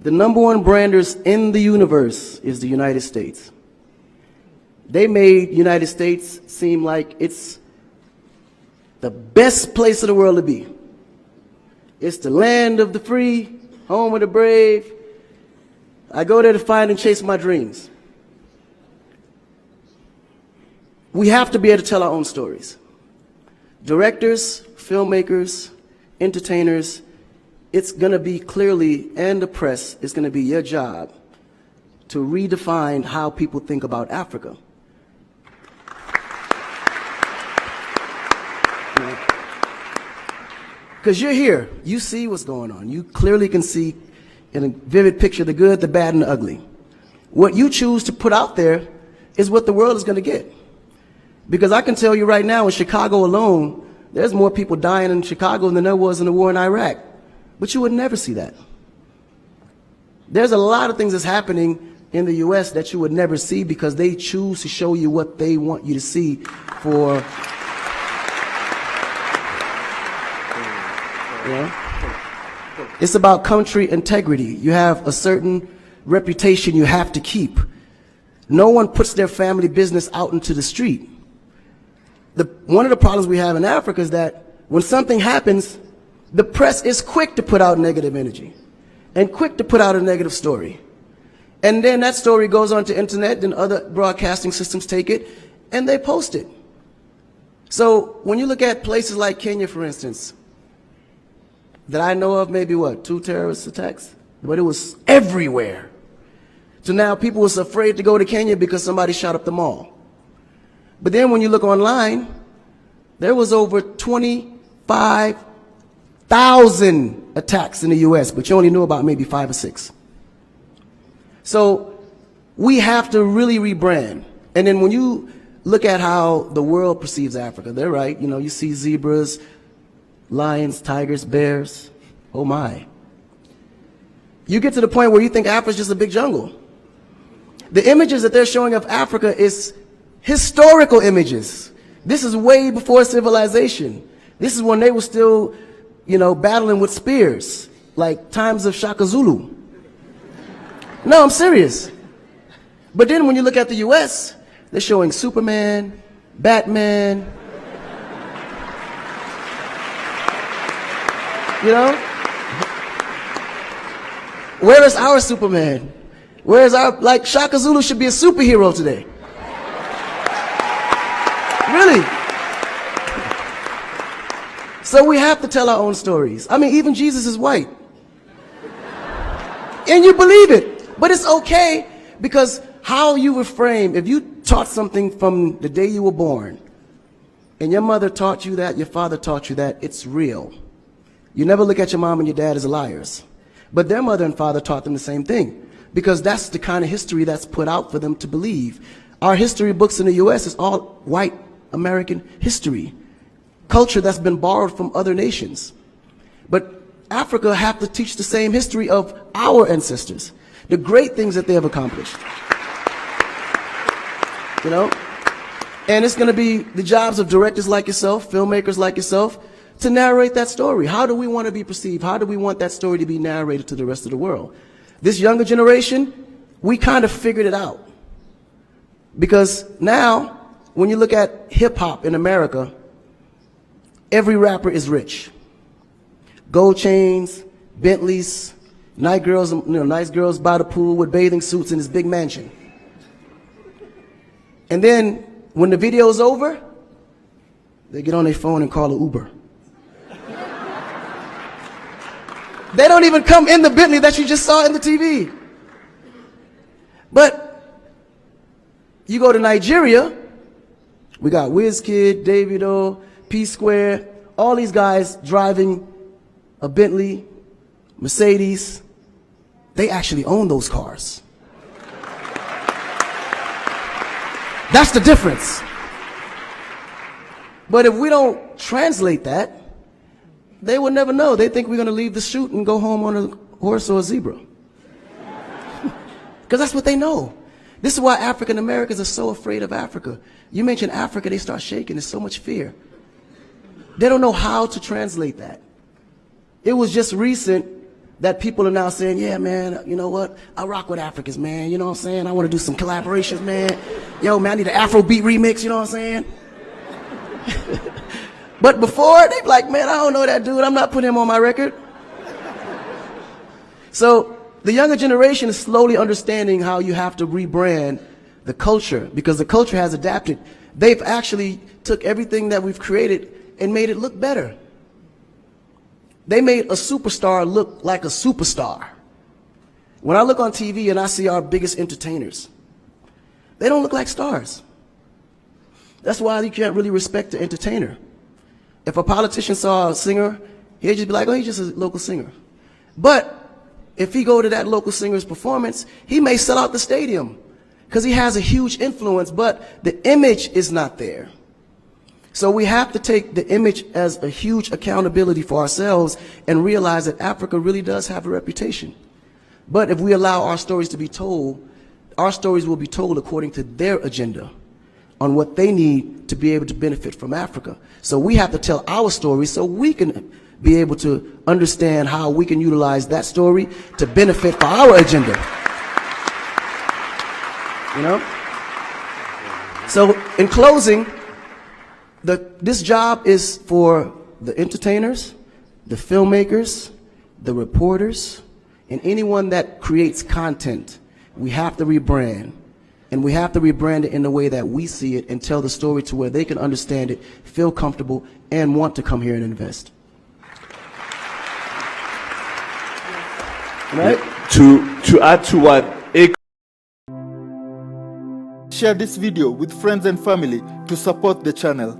The #1 branders in the universe is the United States. They made United States seem like it's the best place in the world to be. It's the land of the free, home of the brave. I go there to find and chase my dreams. We have to be able to tell our own stories. Directors, filmmakers, entertainers, it's going to be clearly, and the press, it's going to be your job to redefine how people think about Africa. Because you're here, you see what's going on. You clearly can see in a vivid picture the good, the bad, and the ugly. What you choose to put out there is what the world is going to get. Because I can tell you right now, in Chicago alone, there's more people dying in Chicago than there was in the war in Iraq. But you would never see that. There's a lot of things that's happening in the U.S. that you would never see because they choose to show you what they want you to see for, you know? It's about country integrity. You have a certain reputation you have to keep. No one puts their family business out into the street. One of the problems we have in Africa is that when something happens, the press is quick to put out negative energy and quick to put out a negative story. And then that story goes onto internet, then other broadcasting systems take it and they post it. So when you look at places like Kenya, for instance, that I know of, maybe what, 2 terrorist attacks? But it was everywhere. So now people was afraid to go to Kenya because somebody shot up the mall. But then when you look online, there was over 25,000 attacks in the U.S., but you only knew about maybe 5 or 6. So we have to really rebrand. And then when you look at how the world perceives Africa, they're right. You know, you see zebras, lions, tigers, bears. Oh my. You get to the point where you think Africa's just a big jungle. The images that they're showing of Africa is historical images. This is way before civilization. This is when they were still, you know, battling with spears, like times of Shaka Zulu. No, I'm serious. But then when you look at the US, they're showing Superman, Batman, you know? Where is our Superman? Where is our, like, Shaka Zulu should be a superhero today. Really. So we have to tell our own stories. I mean, even Jesus is white. And you believe it. But it's okay because how you were framed, if you taught something from the day you were born, and your mother taught you that, your father taught you that, it's real. You never look at your mom and your dad as liars. But their mother and father taught them the same thing because that's the kind of history that's put out for them to believe. Our history books in the U.S. is all white American history, culture that's been borrowed from other nations. But Africa have to teach the same history of our ancestors, the great things that they have accomplished. You know? And it's going to be the jobs of directors like yourself, filmmakers like yourself, to narrate that story. How do we want to be perceived? How do we want that story to be narrated to the rest of the world? This younger generation, we kind of figured it out. Because now, when you look at hip-hop in America, every rapper is rich. Gold chains, Bentleys, nice girls by the pool with bathing suits in his big mansion. And then, when the video's over, they get on their phone and call an Uber. They don't even come in the Bentley that you just saw in the TV. But you go to Nigeria, we got Wizkid, Davido, P-Square, all these guys driving a Bentley, Mercedes. They actually own those cars. That's the difference. But if we don't translate that, they will never know. They think we're going to leave the shoot and go home on a horse or a zebra. Because that's what they know. This is why African Americans are so afraid of Africa. You mention Africa, they start shaking. There's so much fear. They don't know how to translate that. It was just recent that people are now saying, yeah, man, you know what? I rock with Africans, man. You know what I'm saying? I want to do some collaborations, man. Yo, man, I need an Afrobeat remix, you know what I'm saying? But before, they'd be like, man, I don't know that dude. I'm not putting him on my record. So the younger generation is slowly understanding how you have to rebrand the culture, because the culture has adapted. They've actually took everything that we've created and made it look better. They made a superstar look like a superstar. When I look on TV and I see our biggest entertainers, they don't look like stars. That's why you can't really respect the entertainer. If a politician saw a singer, he'd just be like, oh, he's just a local singer. But if he go to that local singer's performance, he may sell out the stadium because he has a huge influence, but the image is not there. So we have to take the image as a huge accountability for ourselves and realize that Africa really does have a reputation. But if we allow our stories to be told, our stories will be told according to their agenda on what they need to be able to benefit from Africa. So we have to tell our story so we can be able to understand how we can utilize that story to benefit for our agenda. You know? So in closing, this job is for the entertainers, the filmmakers, the reporters, and anyone that creates content. We have to rebrand. And we have to rebrand it in the way that we see it and tell the story to where they can understand it, feel comfortable, and want to come here and invest. Right? To add to what Akon, share this video with friends and family to support the channel.